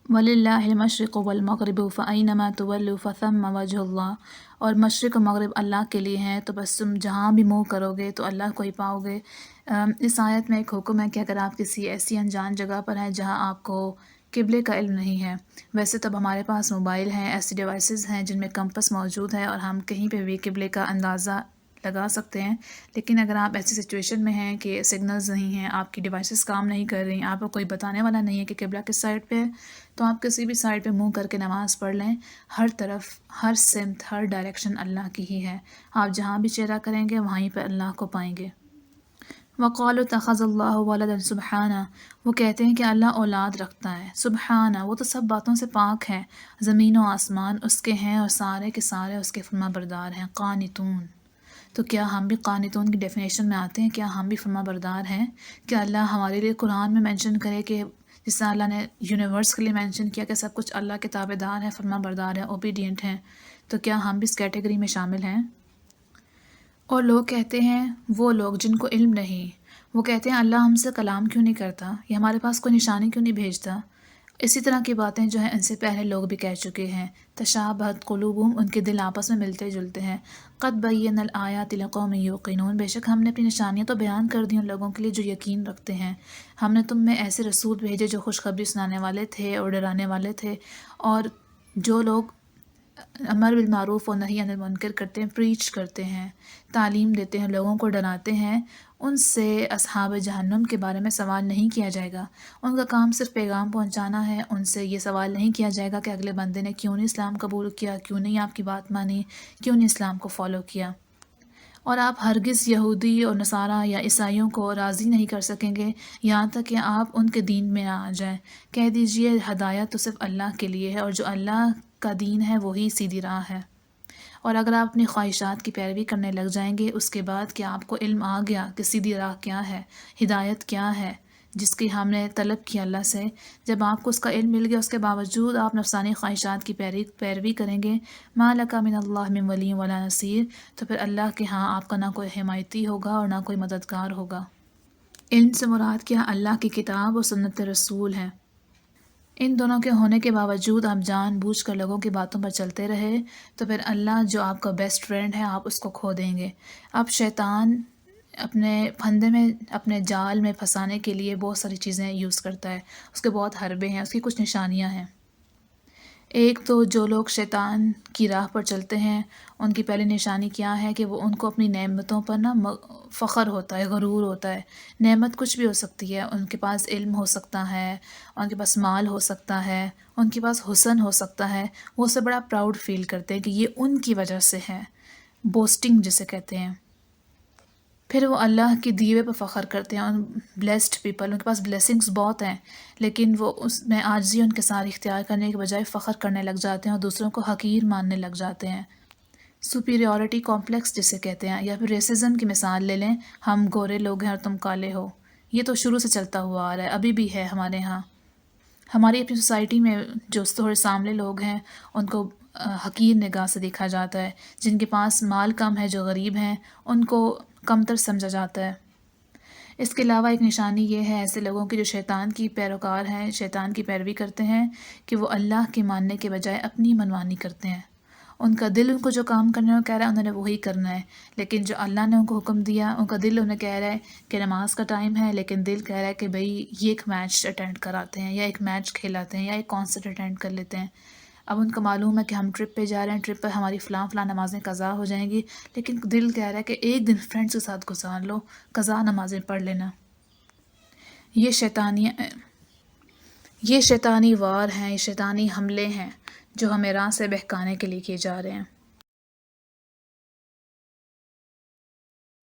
وَلِلَّهِ الْمَشْرِقُ وَالْمَغْرِبُ فَأَيْنَمَا تُوَلُّوا فَثَمَّ وَجْهُ اللّہ، اور مشرق و مغرب اللہ کے لیے ہیں، تو بس تم جہاں بھی منہ کرو گے تو اللہ کو ہی پاؤ گے۔ اس آیت میں ایک حکم ہے کہ اگر آپ کسی ایسی انجان جگہ پر ہیں جہاں آپ کو قبلے کا علم نہیں ہے، ویسے تو ہمارے پاس موبائل ہیں، ایسی ڈیوائسز ہیں جن میں کمپس موجود ہے اور ہم کہیں پہ بھی قبلے کا اندازہ لگا سکتے ہیں، لیکن اگر آپ ایسی سچویشن میں ہیں کہ سگنلز نہیں ہیں، آپ کی ڈیوائسز کام نہیں کر رہی، آپ کو کوئی بتانے والا نہیں ہے کہ قبلہ کس سائڈ پہ ہے، تو آپ کسی بھی سائڈ پہ منہ کر کے نماز پڑھ لیں۔ ہر طرف، ہر سمت، ہر ڈائریکشن اللہ کی ہی ہے، آپ جہاں بھی چہرہ کریں گے وہیں پہ اللہ کو پائیں گے۔ وَقَالُوا اتَّخَذَ اللّٰهُ وَلَدًا سُبْحَانَهُ، وہ کہتے ہیں کہ اللہ اولاد رکھتا ہے، سبحانہ، وہ تو سب باتوں سے پاک ہے، زمین و آسمان اس کے ہیں اور سارے کے سارے اس کے فرما بردار ہیں۔ قانتون، تو کیا ہم بھی قانتون کی ڈیفینیشن میں آتے ہیں؟ کیا ہم بھی فرما بردار ہیں؟ کیا اللہ ہمارے لیے قرآن میں مینشن کرے کہ جس طرح اللہ نے یونیورس کے لیے مینشن کیا کہ سب کچھ اللہ کے تابع دار ہیں، فرما بردار ہیں، اوبیڈینٹ ہیں، تو کیا ہم بھی اس کیٹیگری میں شامل ہیں؟ اور لوگ کہتے ہیں، وہ لوگ جن کو علم نہیں، وہ کہتے ہیں اللہ ہم سے کلام کیوں نہیں کرتا، یا ہمارے پاس کوئی نشانی کیوں نہیں بھیجتا؟ اسی طرح کی باتیں جو ہیں ان سے پہلے لوگ بھی کہہ چکے ہیں۔ تشابہت قلوبہم، ان کے دل آپس میں ملتے جلتے ہیں۔ قد بینا الآیات لقوم یوقنون، بے شک ہم نے اپنی نشانیاں تو بیان کر دی ان لوگوں کے لیے جو یقین رکھتے ہیں۔ ہم نے تم میں ایسے رسول بھیجے جو خوشخبری سنانے والے تھے اور ڈرانے والے تھے، اور جو لوگ امر بالمعروف و نہی عن المنکر کرتے ہیں، پریچ کرتے ہیں، تعلیم دیتے ہیں، لوگوں کو ڈراتے ہیں، ان سے اصحاب جہنم کے بارے میں سوال نہیں کیا جائے گا۔ ان کا کام صرف پیغام پہنچانا ہے، ان سے یہ سوال نہیں کیا جائے گا کہ اگلے بندے نے کیوں نہیں اسلام قبول کیا، کیوں نہیں آپ کی بات مانی، کیوں نہیں اسلام کو فالو کیا۔ اور آپ ہرگز یہودی اور نصارہ یا عیسائیوں کو راضی نہیں کر سکیں گے یہاں تک کہ آپ ان کے دین میں نہ آ جائیں۔ کہہ دیجئے ہدایت تو صرف اللہ کے لیے ہے، اور جو اللہ کا دین ہے وہی سیدھی راہ ہے۔ اور اگر آپ اپنی خواہشات کی پیروی کرنے لگ جائیں گے اس کے بعد کہ آپ کو علم آ گیا کہ سیدھی راہ کیا ہے، ہدایت کیا ہے جس کی ہم نے طلب کی اللہ سے، جب آپ کو اس کا علم مل گیا اس کے باوجود آپ نفسانی خواہشات کی پیروی کریں گے، ما لک من اللہ من ولی ولا نصیر، تو پھر اللہ کے ہاں آپ کا نہ کوئی حمایتی ہوگا اور نہ کوئی مددگار ہوگا۔ علم سے مراد کیا؟ اللہ کی کتاب اور سنت رسول ہے۔ ان دونوں کے ہونے کے باوجود آپ جان بوجھ کر لوگوں کی باتوں پر چلتے رہے تو پھر اللہ جو آپ کا بیسٹ فرینڈ ہے آپ اس کو کھو دیں گے۔ اب شیطان اپنے پھندے میں، اپنے جال میں پھنسانے کے لیے بہت ساری چیزیں یوز کرتا ہے، اس کے بہت حربے ہیں، اس کی کچھ نشانیاں ہیں۔ ایک تو جو لوگ شیطان کی راہ پر چلتے ہیں ان کی پہلی نشانی کیا ہے کہ وہ ان کو اپنی نعمتوں پر فخر ہوتا ہے، غرور ہوتا ہے۔ نعمت کچھ بھی ہو سکتی ہے، ان کے پاس علم ہو سکتا ہے، ان کے پاس مال ہو سکتا ہے، ان کے پاس حسن ہو سکتا ہے، وہ اسے بڑا پراؤڈ فیل کرتے ہیں کہ یہ ان کی وجہ سے ہے، بوسٹنگ جسے کہتے ہیں۔ پھر وہ اللہ کی دیوے پر فخر کرتے ہیں، ان بلیسڈ پیپل، ان کے پاس بلیسنگز بہت ہیں، لیکن وہ اس میں عاجزی ان کے ساتھ اختیار کرنے کے بجائے فخر کرنے لگ جاتے ہیں اور دوسروں کو حقیر ماننے لگ جاتے ہیں۔ سپیریورٹی کمپلیکس جسے کہتے ہیں، یا پھر ریسزم کی مثال لے لیں، ہم گورے لوگ ہیں اور تم کالے ہو، یہ تو شروع سے چلتا ہوا آ رہا ہے، ابھی بھی ہے ہمارے ہاں۔ ہماری اپنی سوسائٹی میں جو تھوڑے سامنے لوگ ہیں ان کو حقیر نگاہ سے دیکھا جاتا ہے، جن کے پاس مال کم ہے، جو غریب ہیں، ان کو کمتر سمجھا جاتا ہے۔ اس کے علاوہ ایک نشانی یہ ہے ایسے لوگوں کی جو شیطان کی پیروکار ہیں، شیطان کی پیروی کرتے ہیں، کہ وہ اللہ کے ماننے کے بجائے اپنی منمانی کرتے ہیں۔ ان کا دل ان کو جو کام کرنے کو کہہ رہا ہے انہوں نے وہی کرنا ہے، لیکن جو اللہ نے ان کو حکم دیا، ان کا دل انہیں کہہ رہا ہے کہ نماز کا ٹائم ہے، لیکن دل کہہ رہا ہے کہ بھئی یہ ایک میچ اٹینڈ کراتے ہیں، یا ایک میچ کھیلاتے ہیں، یا ایک کانسرٹ اٹینڈ کر لیتے ہیں۔ اب ان کو معلوم ہے کہ ہم ٹرپ پہ جا رہے ہیں، ٹرپ پہ ہماری فلاں فلاں نمازیں قضا ہو جائیں گی، لیکن دل کہہ رہا ہے کہ ایک دن فرینڈس کے ساتھ گزار لو، قضا نمازیں پڑھ لینا۔ یہ شیطانی وار ہیں، یہ شیطانی حملے ہیں جو ہمیں راہ سے بہکانے کے لیے کیے جا رہے ہیں۔